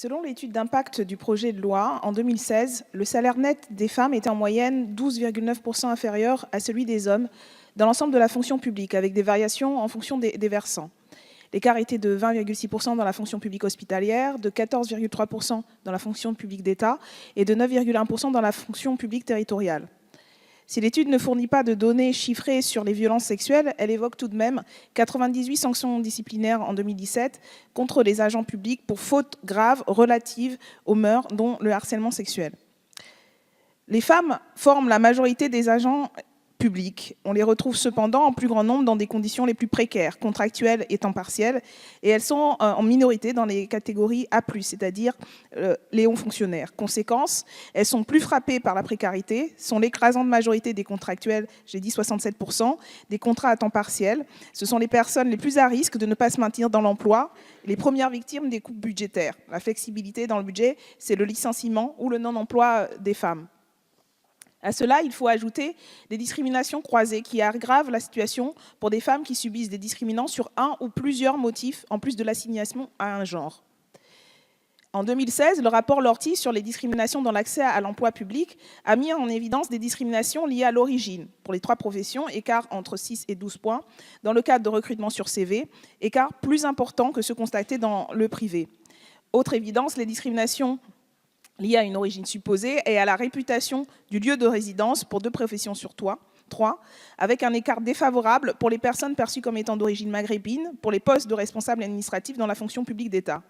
Selon l'étude d'impact du projet de loi, en 2016, le salaire net des femmes était en moyenne 12,9% inférieur à celui des hommes dans l'ensemble de la fonction publique, avec des variations en fonction des versants. L'écart était de 20,6% dans la fonction publique hospitalière, de 14,3% dans la fonction publique d'État et de 9,1% dans la fonction publique territoriale. Si l'étude ne fournit pas de données chiffrées sur les violences sexuelles, elle évoque tout de même 98 sanctions disciplinaires en 2017 contre les agents publics pour fautes graves relatives aux mœurs, dont le harcèlement sexuel. Les femmes forment la majorité des agents publics. On les retrouve cependant en plus grand nombre dans des conditions les plus précaires, contractuelles et temps partiel, et elles sont en minorité dans les catégories A+, c'est-à-dire les hauts fonctionnaires. Conséquence, elles sont plus frappées par la précarité, sont l'écrasante majorité des contractuels, j'ai dit 67%, des contrats à temps partiel. Ce sont les personnes les plus à risque de ne pas se maintenir dans l'emploi, les premières victimes des coupes budgétaires. La flexibilité dans le budget, c'est le licenciement ou le non-emploi des femmes. À cela, il faut ajouter des discriminations croisées qui aggravent la situation pour des femmes qui subissent des discriminants sur un ou plusieurs motifs, en plus de l'assignation à un genre. En 2016, le rapport Lortie sur les discriminations dans l'accès à l'emploi public a mis en évidence des discriminations liées à l'origine. Pour les trois professions, écart entre 6 et 12 points. Dans le cadre de recrutement sur CV, écart plus important que ceux constatés dans le privé. Autre évidence, les discriminations liées à une origine supposée et à la réputation du lieu de résidence pour 2 professions sur 3, avec un écart défavorable pour les personnes perçues comme étant d'origine maghrébine pour les postes de responsables administratifs dans la fonction publique d'État.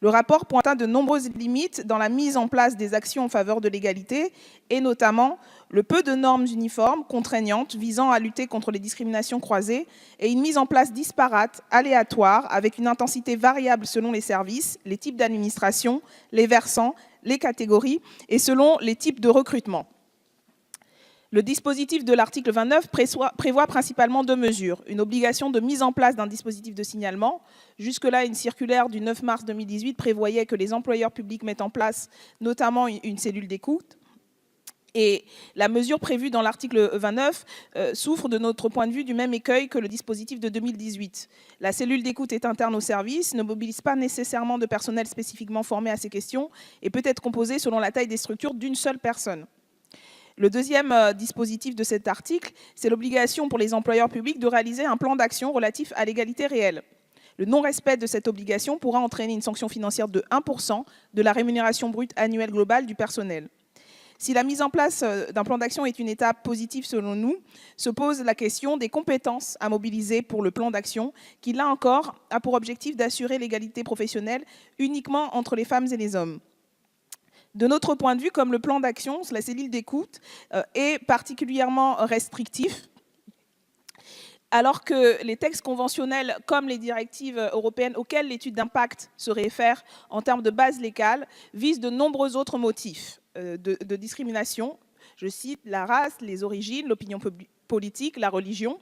Le rapport pointa de nombreuses limites dans la mise en place des actions en faveur de l'égalité et notamment le peu de normes uniformes, contraignantes, visant à lutter contre les discriminations croisées et une mise en place disparate, aléatoire, avec une intensité variable selon les services, les types d'administration, les versants, les catégories et selon les types de recrutement. Le dispositif de l'article 29 prévoit principalement 2 mesures. Une obligation de mise en place d'un dispositif de signalement. Jusque-là, une circulaire du 9 mars 2018 prévoyait que les employeurs publics mettent en place notamment une cellule d'écoute. Et la mesure prévue dans l'article 29 souffre de notre point de vue du même écueil que le dispositif de 2018. La cellule d'écoute est interne au service, ne mobilise pas nécessairement de personnel spécifiquement formé à ces questions et peut être composée selon la taille des structures d'une seule personne. Le deuxième dispositif de cet article, c'est l'obligation pour les employeurs publics de réaliser un plan d'action relatif à l'égalité réelle. Le non-respect de cette obligation pourra entraîner une sanction financière de 1% de la rémunération brute annuelle globale du personnel. Si la mise en place d'un plan d'action est une étape positive selon nous, se pose la question des compétences à mobiliser pour le plan d'action, qui là encore a pour objectif d'assurer l'égalité professionnelle uniquement entre les femmes et les hommes. De notre point de vue, comme le plan d'action, la cellule d'écoute est particulièrement restrictif, alors que les textes conventionnels comme les directives européennes auxquelles l'étude d'impact se réfère en termes de base légale visent de nombreux autres motifs de discrimination. Je cite la race, les origines, l'opinion politique, la religion.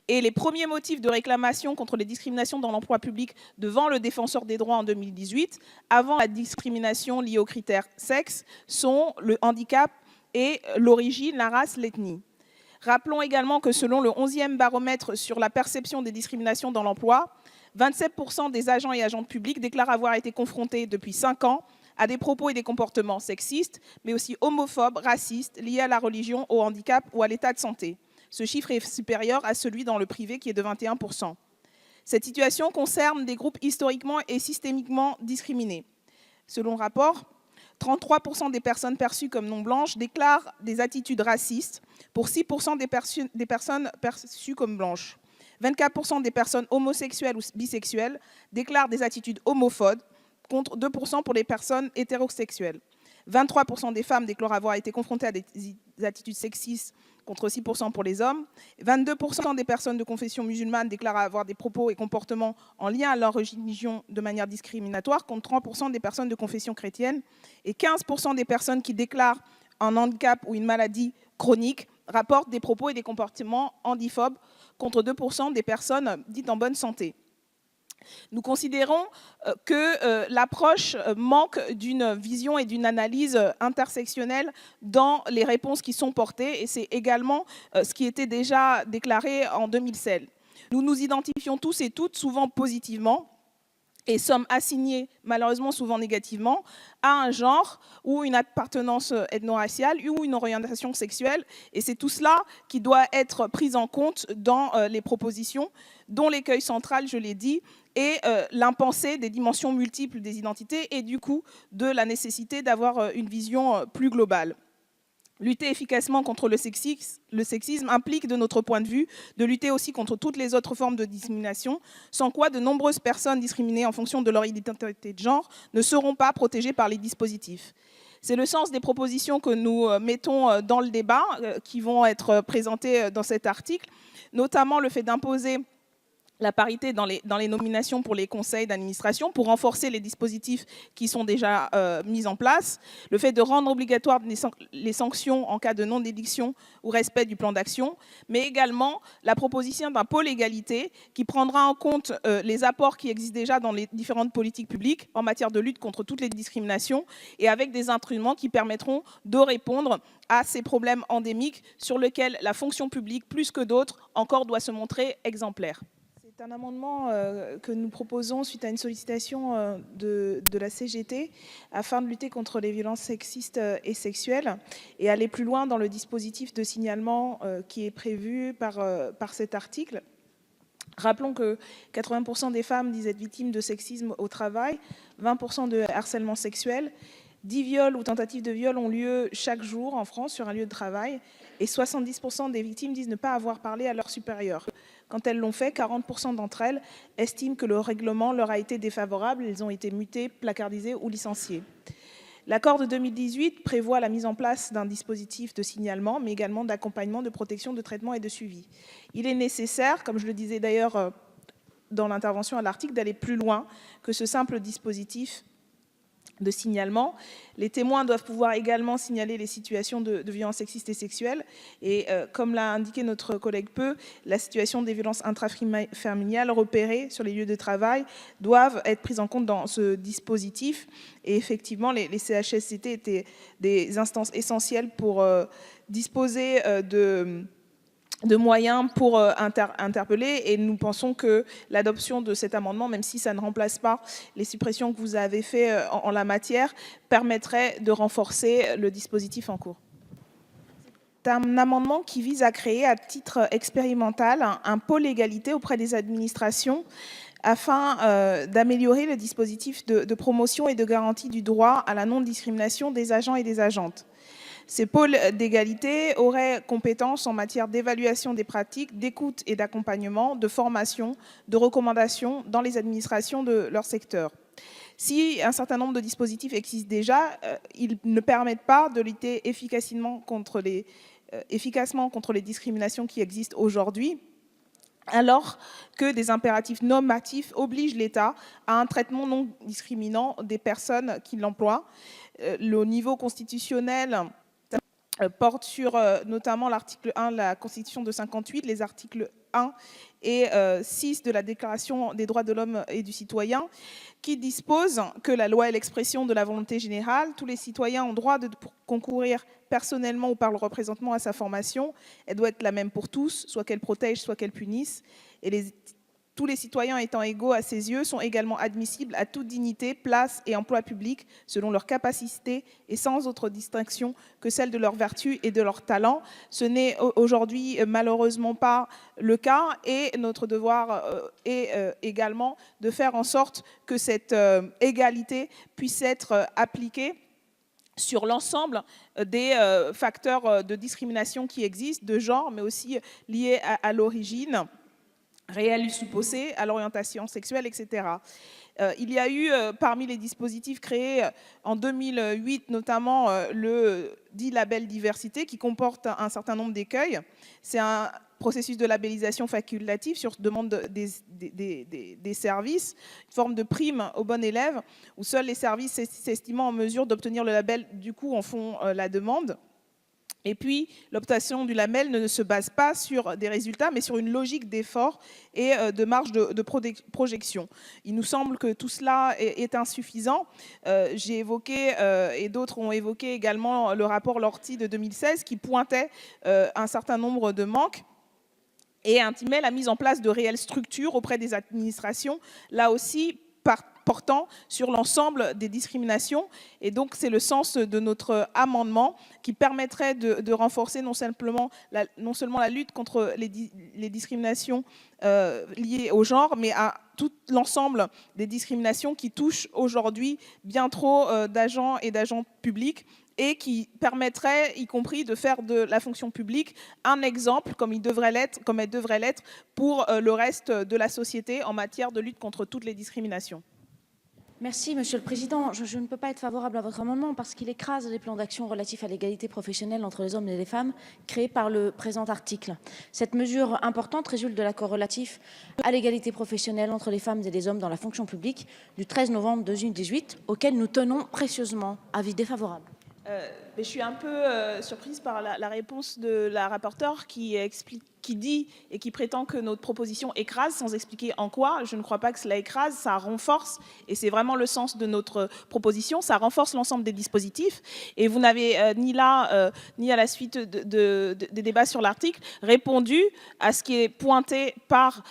Et les premiers motifs de réclamation contre les discriminations dans l'emploi public devant le défenseur des droits en 2018, avant la discrimination liée aux critères sexe, sont le handicap et l'origine, la race, l'ethnie. Rappelons également que selon le 11e baromètre sur la perception des discriminations dans l'emploi, 27% des agents et agentes publics déclarent avoir été confrontés depuis 5 ans à des propos et des comportements sexistes, mais aussi homophobes, racistes, liés à la religion, au handicap ou à l'état de santé. Ce chiffre est supérieur à celui dans le privé qui est de 21%. Cette situation concerne des groupes historiquement et systémiquement discriminés. Selon le rapport, 33% des personnes perçues comme non blanches déclarent des attitudes racistes pour 6% des personnes perçues comme blanches. 24% des personnes homosexuelles ou bisexuelles déclarent des attitudes homophobes contre 2% pour les personnes hétérosexuelles. 23% des femmes déclarent avoir été confrontées à des attitudes sexistes contre 6% pour les hommes. 22% des personnes de confession musulmane déclarent avoir des propos et comportements en lien à leur religion de manière discriminatoire, contre 30% des personnes de confession chrétienne. Et 15% des personnes qui déclarent un handicap ou une maladie chronique rapportent des propos et des comportements handiphobes, contre 2% des personnes dites en bonne santé. Nous considérons que l'approche manque d'une vision et d'une analyse intersectionnelle dans les réponses qui sont portées, et c'est également ce qui était déjà déclaré en 2016. Nous nous identifions tous et toutes souvent positivement et sommes assignés, malheureusement souvent négativement, à un genre ou une appartenance ethno-raciale ou une orientation sexuelle. Et c'est tout cela qui doit être pris en compte dans les propositions, dont l'écueil central, je l'ai dit, est l'impensé des dimensions multiples des identités et du coup de la nécessité d'avoir une vision plus globale. Lutter efficacement contre le sexisme implique, de notre point de vue, de lutter aussi contre toutes les autres formes de discrimination, sans quoi de nombreuses personnes discriminées en fonction de leur identité de genre ne seront pas protégées par les dispositifs. C'est le sens des propositions que nous mettons dans le débat, qui vont être présentées dans cet article, notamment le fait d'imposer la parité dans les nominations pour les conseils d'administration, pour renforcer les dispositifs qui sont déjà mis en place, le fait de rendre obligatoire les sanctions en cas de non-déduction ou respect du plan d'action, mais également la proposition d'un pôle égalité qui prendra en compte les apports qui existent déjà dans les différentes politiques publiques en matière de lutte contre toutes les discriminations et avec des instruments qui permettront de répondre à ces problèmes endémiques sur lesquels la fonction publique, plus que d'autres, encore doit se montrer exemplaire. C'est un amendement que nous proposons suite à une sollicitation de la CGT afin de lutter contre les violences sexistes et sexuelles et aller plus loin dans le dispositif de signalement qui est prévu par cet article. Rappelons que 80% des femmes disent être victimes de sexisme au travail, 20% de harcèlement sexuel, 10 viols ou tentatives de viol ont lieu chaque jour en France sur un lieu de travail et 70% des victimes disent ne pas avoir parlé à leur supérieur. Quand elles l'ont fait, 40% d'entre elles estiment que le règlement leur a été défavorable, elles ont été mutées, placardisées ou licenciées. L'accord de 2018 prévoit la mise en place d'un dispositif de signalement, mais également d'accompagnement, de protection, de traitement et de suivi. Il est nécessaire, comme je le disais d'ailleurs dans l'intervention à l'article, d'aller plus loin que ce simple dispositif de signalement. Les témoins doivent pouvoir également signaler les situations de violences sexistes et sexuelles. Et comme l'a indiqué notre collègue Peu, la situation des violences intrafamiliales repérées sur les lieux de travail doivent être prises en compte dans ce dispositif. Et effectivement, les CHSCT étaient des instances essentielles pour disposer de moyens pour interpeller, et nous pensons que l'adoption de cet amendement, même si ça ne remplace pas les suppressions que vous avez faites en la matière, permettrait de renforcer le dispositif en cours. C'est un amendement qui vise à créer à titre expérimental un pôle égalité auprès des administrations afin d'améliorer le dispositif de promotion et de garantie du droit à la non-discrimination des agents et des agentes. Ces pôles d'égalité auraient compétence en matière d'évaluation des pratiques, d'écoute et d'accompagnement, de formation, de recommandations dans les administrations de leur secteur. Si un certain nombre de dispositifs existent déjà, ils ne permettent pas de lutter efficacement contre les discriminations qui existent aujourd'hui, alors que des impératifs normatifs obligent l'État à un traitement non discriminant des personnes qui l'emploient. Le niveau constitutionnel porte sur notamment l'article 1 de la Constitution de 58, les articles 1 et 6 de la Déclaration des droits de l'homme et du citoyen, qui disposent que la loi est l'expression de la volonté générale. Tous les citoyens ont droit de concourir personnellement ou par le représentement à sa formation. Elle doit être la même pour tous, soit qu'elle protège, soit qu'elle punisse. Et tous les citoyens étant égaux à ses yeux sont également admissibles à toute dignité, place et emploi public selon leurs capacités et sans autre distinction que celle de leurs vertus et de leurs talents. Ce n'est aujourd'hui malheureusement pas le cas et notre devoir est également de faire en sorte que cette égalité puisse être appliquée sur l'ensemble des facteurs de discrimination qui existent, de genre, mais aussi liés à l'origine réelle ou supposée, à l'orientation sexuelle, etc. Il y a eu, parmi les dispositifs créés en 2008, notamment le dit label diversité, qui comporte un certain nombre d'écueils. C'est un processus de labellisation facultatif sur demande des services, une forme de prime aux bons élèves, où seuls les services s'estimant en mesure d'obtenir le label, du coup, en font la demande. Et puis, l'obtention du label ne se base pas sur des résultats, mais sur une logique d'effort et de marge de projection. Il nous semble que tout cela est insuffisant. J'ai évoqué, et d'autres ont évoqué également, le rapport Lortie de 2016 qui pointait un certain nombre de manques et intimait la mise en place de réelles structures auprès des administrations, là aussi portant sur l'ensemble des discriminations. Et donc, c'est le sens de notre amendement qui permettrait de renforcer non seulement la lutte contre les discriminations liées au genre, mais à tout l'ensemble des discriminations qui touchent aujourd'hui bien trop d'agents et d'agents publics, et qui permettrait, y compris, de faire de la fonction publique un exemple, comme elle devrait l'être pour le reste de la société en matière de lutte contre toutes les discriminations. Merci, Monsieur le Président. Je ne peux pas être favorable à votre amendement parce qu'il écrase les plans d'action relatifs à l'égalité professionnelle entre les hommes et les femmes créés par le présent article. Cette mesure importante résulte de l'accord relatif à l'égalité professionnelle entre les femmes et les hommes dans la fonction publique du 13 novembre 2018, auquel nous tenons précieusement. Avis défavorable. Je suis un peu surprise par la réponse de la rapporteure qui dit et qui prétend que notre proposition écrase sans expliquer en quoi. Je ne crois pas que cela écrase, ça renforce, et c'est vraiment le sens de notre proposition, ça renforce l'ensemble des dispositifs. Et vous n'avez ni là, ni à la suite des débats sur l'article, répondu à ce qui est pointé par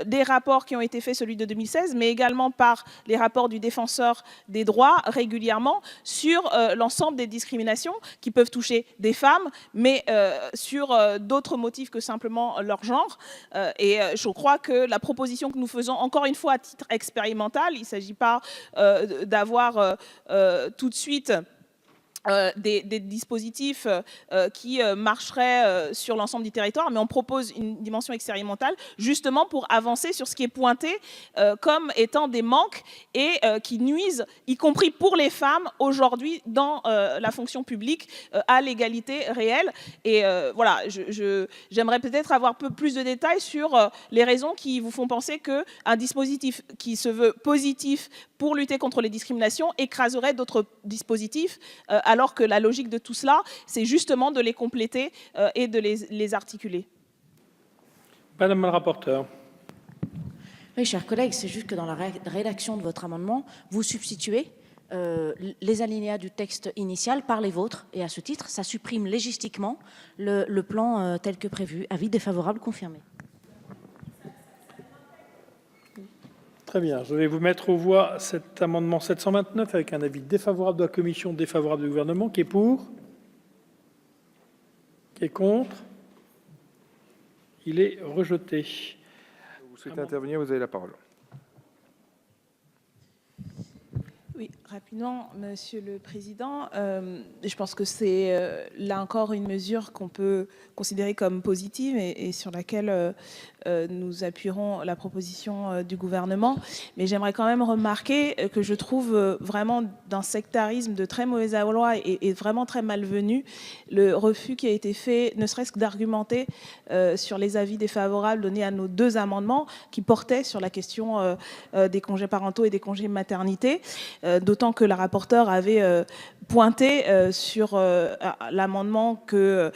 des rapports qui ont été faits, celui de 2016, mais également par les rapports du défenseur des droits régulièrement sur l'ensemble des discriminations qui peuvent toucher des femmes, mais sur d'autres motifs que simplement leur genre. Et je crois que la proposition que nous faisons, encore une fois à titre expérimental, il ne s'agit pas d'avoir tout de suite des dispositifs qui marcheraient sur l'ensemble du territoire, mais on propose une dimension expérimentale justement pour avancer sur ce qui est pointé comme étant des manques et qui nuisent, y compris pour les femmes aujourd'hui dans la fonction publique, à l'égalité réelle. Et voilà, j'aimerais peut-être avoir un peu plus de détails sur les raisons qui vous font penser qu'un dispositif qui se veut positif pour lutter contre les discriminations écraserait d'autres dispositifs, alors que la logique de tout cela, c'est justement de les compléter et de les articuler. Madame la rapporteure. Oui, chers collègues, c'est juste que dans la rédaction de votre amendement, vous substituez les alinéas du texte initial par les vôtres, et à ce titre, ça supprime légistiquement le plan tel que prévu. Avis défavorable confirmé. Très bien, je vais vous mettre aux voix cet amendement 729 avec un avis défavorable de la commission, défavorable du gouvernement. Qui est pour? Qui est contre? Il est rejeté. Vous souhaitez intervenir, vous avez la parole. Oui, rapidement, Monsieur le Président. Je pense que c'est là encore une mesure qu'on peut considérer comme positive et sur laquelle nous appuierons la proposition du gouvernement. Mais j'aimerais quand même remarquer que je trouve vraiment d'un sectarisme de très mauvais aloi et vraiment très malvenu le refus qui a été fait, ne serait-ce que d'argumenter sur les avis défavorables donnés à nos deux amendements qui portaient sur la question des congés parentaux et des congés maternité. D'autant que la rapporteure avait pointé sur l'amendement que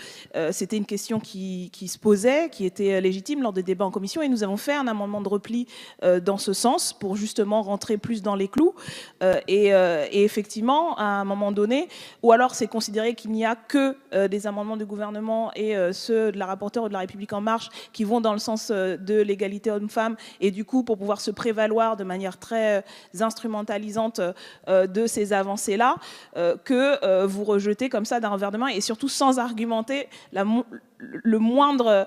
c'était une question qui se posait, qui était légitime lors des débats en commission, et nous avons fait un amendement de repli dans ce sens pour justement rentrer plus dans les clous. Et effectivement, à un moment donné, ou alors c'est considéré qu'il n'y a que des amendements du gouvernement et ceux de la rapporteure ou de la République En Marche qui vont dans le sens de l'égalité homme-femme, et du coup, pour pouvoir se prévaloir de manière très instrumentalisante de ces avancées-là, que vous rejetez comme ça d'un revers de main, et surtout sans argumenter la moindre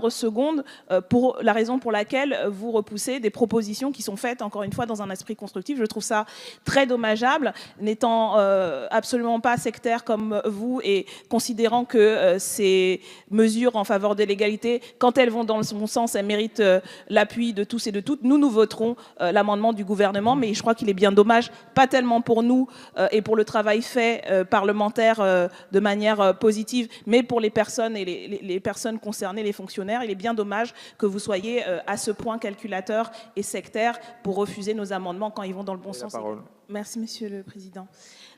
seconde pour la raison pour laquelle vous repoussez des propositions qui sont faites, encore une fois, dans un esprit constructif. Je trouve ça très dommageable, n'étant absolument pas sectaire comme vous et considérant que ces mesures en faveur de l'égalité, quand elles vont dans le bon sens, elles méritent l'appui de tous et de toutes. Nous voterons l'amendement du gouvernement, mais je crois qu'il est bien dommage, pas tellement pour nous et pour le travail fait parlementaire de manière positive, mais pour les personnes et les personnes concernées, les fonctionnaires. Il est bien dommage que vous soyez à ce point calculateur et sectaire pour refuser nos amendements quand ils vont dans le bon sens. Merci, Monsieur le Président.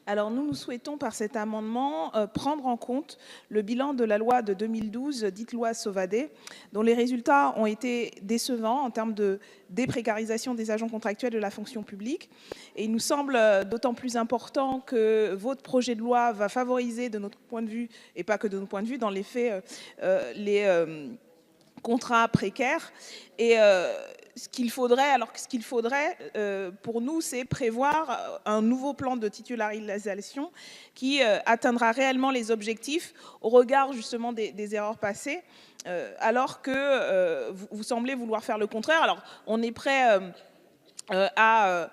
Alors nous souhaitons par cet amendement prendre en compte le bilan de la loi de 2012, dite loi Sauvadet, dont les résultats ont été décevants en termes de déprécarisation des agents contractuels de la fonction publique. Et il nous semble d'autant plus important que votre projet de loi va favoriser, de notre point de vue, et pas que de notre point de vue, dans les faits, les contrats précaires. Et ce qu'il faudrait, pour nous, c'est prévoir un nouveau plan de titularisation qui atteindra réellement les objectifs au regard justement des erreurs passées, alors que vous semblez vouloir faire le contraire. Alors, on est prêt à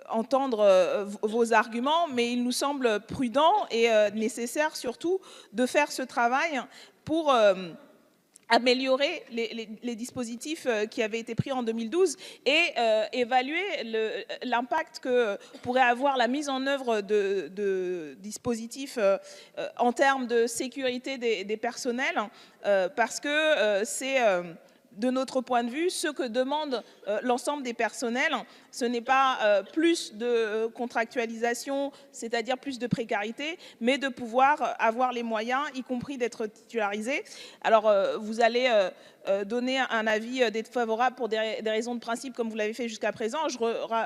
entendre vos arguments, mais il nous semble prudent et nécessaire surtout de faire ce travail pour améliorer les dispositifs qui avaient été pris en 2012 et évaluer l'impact que pourrait avoir la mise en œuvre de dispositifs en termes de sécurité des personnels, parce que c'est de notre point de vue, ce que demande l'ensemble des personnels, ce n'est pas plus de contractualisation, c'est-à-dire plus de précarité, mais de pouvoir avoir les moyens, y compris d'être titularisé. Alors, vous allez donner un avis défavorable pour des raisons de principe, comme vous l'avez fait jusqu'à présent. Je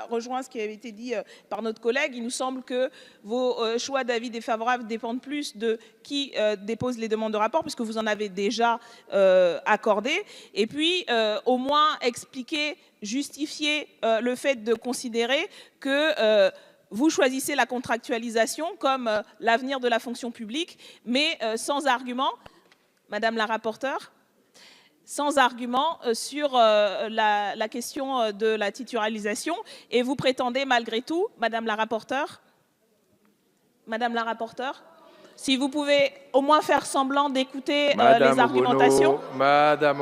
rejoins ce qui avait été dit par notre collègue. Il nous semble que vos choix d'avis défavorables dépendent plus de qui dépose les demandes de rapport, puisque vous en avez déjà accordé. Et puis, au moins expliquer, justifier le fait de considérer que vous choisissez la contractualisation comme l'avenir de la fonction publique, mais sans argument, Madame la rapporteure, sans argument sur la question de la titularisation. Et vous prétendez malgré tout, Madame la rapporteure, si vous pouvez au moins faire semblant d'écouter les argumentations. Madame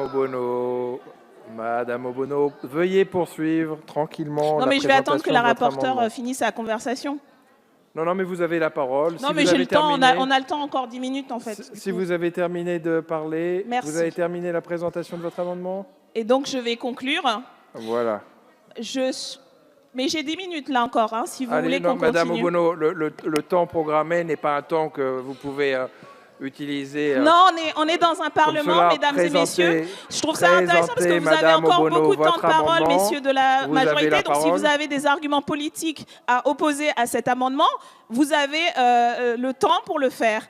Obono, veuillez poursuivre tranquillement. Non, mais je vais attendre que la rapporteure finisse sa conversation. Non, mais vous avez la parole. Non, mais j'ai le temps, on a le temps, encore 10 minutes en fait. Si vous avez terminé de parler, Merci. Vous avez terminé la présentation de votre amendement? Et donc je vais conclure. Voilà. Mais j'ai 10 minutes là encore, hein, si vous voulez qu'on continue. Madame Obono, le temps programmé n'est pas un temps que vous pouvez utiliser. Non, on est dans un parlement, mesdames et messieurs. Je trouve ça intéressant parce que vous avez encore beaucoup de temps de parole, messieurs de la majorité. Donc si vous avez des arguments politiques à opposer à cet amendement, vous avez le temps pour le faire.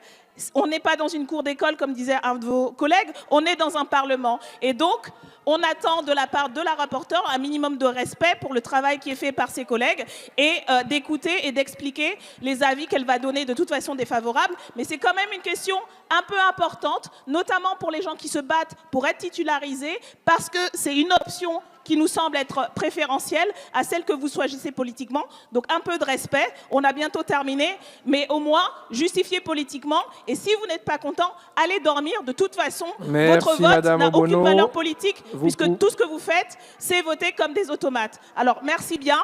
On n'est pas dans une cour d'école, comme disait un de vos collègues, on est dans un parlement. Et donc, on attend de la part de la rapporteure un minimum de respect pour le travail qui est fait par ses collègues et d'écouter et d'expliquer les avis qu'elle va donner de toute façon défavorables. Mais c'est quand même une question un peu importante, notamment pour les gens qui se battent pour être titularisés, parce que c'est une option qui nous semble être préférentielle à celle que vous choisissez politiquement. Donc un peu de respect, on a bientôt terminé, mais au moins justifiez politiquement. Et si vous n'êtes pas content, allez dormir. De toute façon, votre vote n'a aucune valeur politique, puisque tout ce que vous faites, c'est voter comme des automates. Alors merci bien,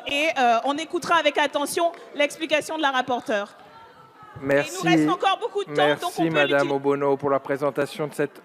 et on écoutera avec attention l'explication de la rapporteure. Merci. Et il nous reste encore beaucoup de temps, donc on peut Madame Obono, pour la présentation de cet